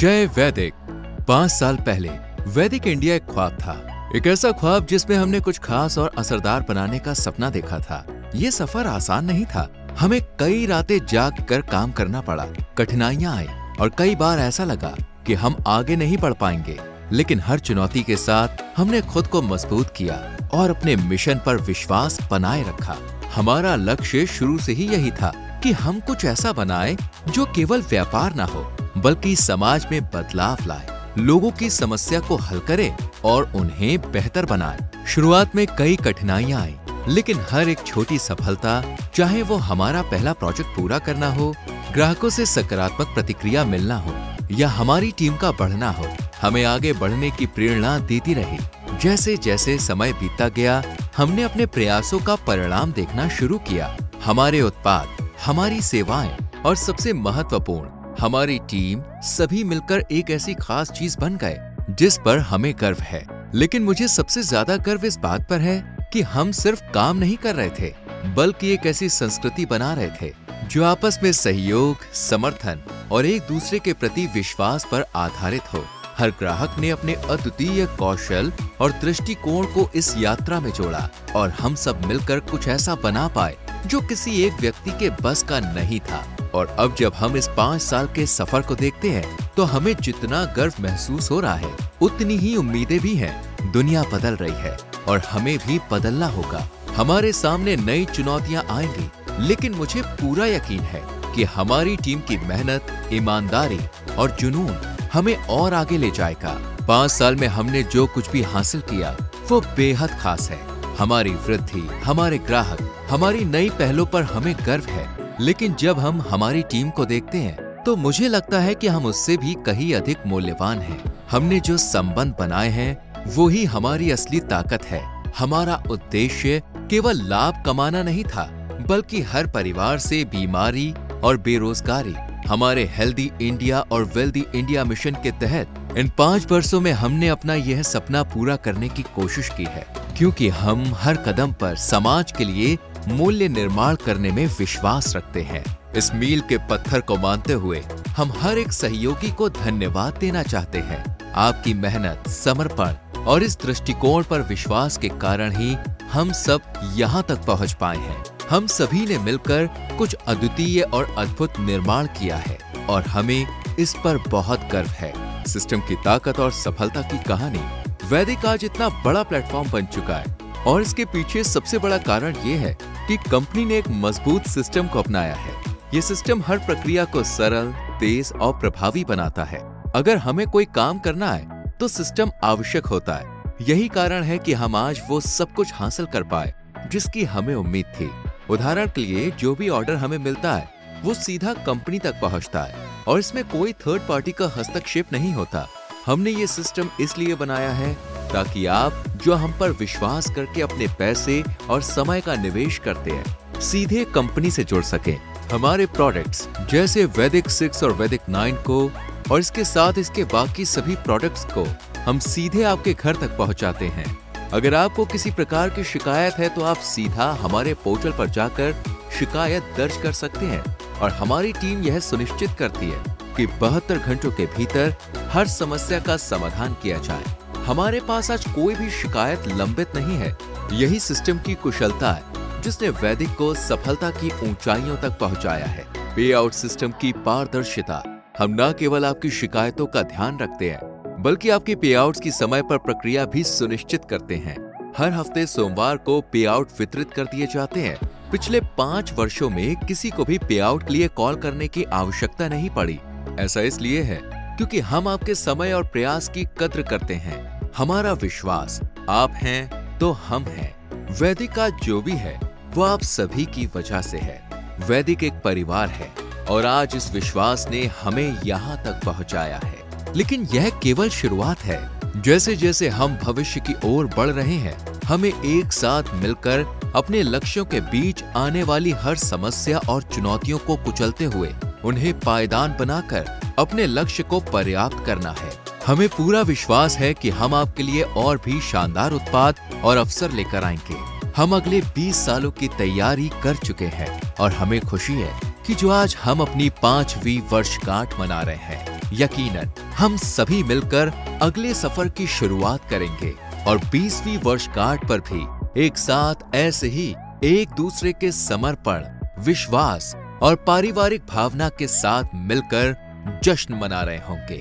जय वैदिक। 5 साल पहले वैदिक इंडिया एक ख्वाब था, एक ऐसा ख्वाब जिसमें हमने कुछ खास और असरदार बनाने का सपना देखा था। ये सफर आसान नहीं था, हमें कई रातें जाग कर काम करना पड़ा, कठिनाइयां आई और कई बार ऐसा लगा कि हम आगे नहीं बढ़ पाएंगे। लेकिन हर चुनौती के साथ हमने खुद को मजबूत किया और अपने मिशन पर विश्वास बनाए रखा। हमारा लक्ष्य शुरू से ही यही था कि हम कुछ ऐसा बनाएं जो केवल व्यापार ना हो बल्कि समाज में बदलाव लाए, लोगों की समस्या को हल करे और उन्हें बेहतर बनाए। शुरुआत में कई कठिनाइयां आई, लेकिन हर एक छोटी सफलता, चाहे वो हमारा पहला प्रोजेक्ट पूरा करना हो, ग्राहकों से सकारात्मक प्रतिक्रिया मिलना हो या हमारी टीम का बढ़ना हो, हमें आगे बढ़ने की प्रेरणा देती रही। जैसे जैसे समय बीतता गया, हमने अपने प्रयासों का परिणाम देखना शुरू किया। हमारे उत्पाद, हमारी सेवाएं और सबसे महत्वपूर्ण हमारी टीम सभी मिलकर एक ऐसी खास चीज बन गए जिस पर हमें गर्व है। लेकिन मुझे सबसे ज्यादा गर्व इस बात पर है कि हम सिर्फ काम नहीं कर रहे थे बल्कि एक ऐसी संस्कृति बना रहे थे जो आपस में सहयोग, समर्थन और एक दूसरे के प्रति विश्वास पर आधारित हो। हर ग्राहक ने अपने अद्वितीय कौशल और दृष्टिकोण को इस यात्रा में जोड़ा और हम सब मिलकर कुछ ऐसा बना पाए जो किसी एक व्यक्ति के बस का नहीं था। और अब जब हम इस 5 साल के सफर को देखते हैं तो हमें जितना गर्व महसूस हो रहा है उतनी ही उम्मीदें भी हैं। दुनिया बदल रही है और हमें भी बदलना होगा। हमारे सामने नई चुनौतियां आएंगी, लेकिन मुझे पूरा यकीन है कि हमारी टीम की मेहनत, ईमानदारी और जुनून हमें और आगे ले जाएगा। 5 साल में हमने जो कुछ भी हासिल किया वो बेहद खास है। हमारी वृद्धि, हमारे ग्राहक, हमारी नई पहलों पर हमें गर्व है। लेकिन जब हम हमारी टीम को देखते हैं तो मुझे लगता है कि हम उससे भी कहीं अधिक मूल्यवान हैं। हमने जो संबंध बनाए हैं वो ही हमारी असली ताकत है। हमारा उद्देश्य केवल लाभ कमाना नहीं था बल्कि हर परिवार से बीमारी और बेरोजगारी। हमारे हेल्दी इंडिया और वेल्दी इंडिया मिशन के तहत इन 5 वर्षों में हमने अपना यह सपना पूरा करने की कोशिश की है, क्योंकि हम हर कदम पर समाज के लिए मूल्य निर्माण करने में विश्वास रखते हैं। इस मील के पत्थर को मानते हुए हम हर एक सहयोगी को धन्यवाद देना चाहते हैं। आपकी मेहनत, समर्पण और इस दृष्टिकोण पर विश्वास के कारण ही हम सब यहाँ तक पहुँच पाए हैं। हम सभी ने मिलकर कुछ अद्वितीय और अद्भुत निर्माण किया है और हमें इस पर बहुत गर्व है। सिस्टम की ताकत और सफलता की कहानी वैदिक आज इतना बड़ा प्लेटफॉर्म बन चुका है और इसके पीछे सबसे बड़ा कारण ये है कि कंपनी ने एक मजबूत सिस्टम को अपनाया है। ये सिस्टम हर प्रक्रिया को सरल, तेज और प्रभावी बनाता है। अगर हमें कोई काम करना है तो सिस्टम आवश्यक होता है। यही कारण है कि हम आज वो सब कुछ हासिल कर पाए जिसकी हमें उम्मीद थी। उदाहरण के लिए, जो भी ऑर्डर हमें मिलता है वो सीधा कंपनी तक पहुंचता है और इसमें कोई थर्ड पार्टी का हस्तक्षेप नहीं होता। हमने ये सिस्टम इसलिए बनाया है ताकि आप जो हम पर विश्वास करके अपने पैसे और समय का निवेश करते हैं सीधे कंपनी से जुड़ सकें। हमारे प्रोडक्ट्स जैसे वैदिक 6 और वैदिक 9 को और इसके साथ इसके बाकी सभी प्रोडक्ट्स को हम सीधे आपके घर तक पहुंचाते हैं। अगर आपको किसी प्रकार की शिकायत है तो आप सीधा हमारे पोर्टल पर जाकर शिकायत दर्ज कर सकते हैं और हमारी टीम यह सुनिश्चित करती है कि 72 घंटों के भीतर हर समस्या का समाधान किया जाए। हमारे पास आज कोई भी शिकायत लंबित नहीं है। यही सिस्टम की कुशलता है जिसने वैदिक को सफलता की ऊंचाइयों तक पहुंचाया है। पे आउट सिस्टम की पारदर्शिता, हम न केवल आपकी शिकायतों का ध्यान रखते हैं बल्कि आपकी पे आउट्स की समय पर प्रक्रिया भी सुनिश्चित करते हैं। हर हफ्ते सोमवार को पे आउट वितरित कर दिए जाते हैं। पिछले 5 वर्षों में किसी को भी पे आउट के लिए कॉल करने की आवश्यकता नहीं पड़ी। ऐसा इसलिए है क्योंकि हम आपके समय और प्रयास की कद्र करते हैं। हमारा विश्वास, आप हैं तो हम हैं। वैदिक का जो भी है वो आप सभी की वजह से है। वैदिक एक परिवार है और आज इस विश्वास ने हमें यहाँ तक पहुँचाया है। लेकिन यह केवल शुरुआत है। जैसे जैसे हम भविष्य की ओर बढ़ रहे हैं, हमें एक साथ मिलकर अपने लक्ष्यों के बीच आने वाली हर समस्या और चुनौतियों को कुचलते हुए उन्हें पायदान बनाकर अपने लक्ष्य को पर्याप्त करना है। हमें पूरा विश्वास है कि हम आपके लिए और भी शानदार उत्पाद और अवसर लेकर आएंगे। हम अगले 20 सालों की तैयारी कर चुके हैं और हमें खुशी है कि जो आज हम अपनी 5वीं वर्षगांठ मना रहे हैं, यकीनन हम सभी मिलकर अगले सफर की शुरुआत करेंगे और 20वीं वर्षगांठ पर भी एक साथ ऐसे ही एक दूसरे के समर्पण, विश्वास और पारिवारिक भावना के साथ मिलकर जश्न मना रहे होंगे।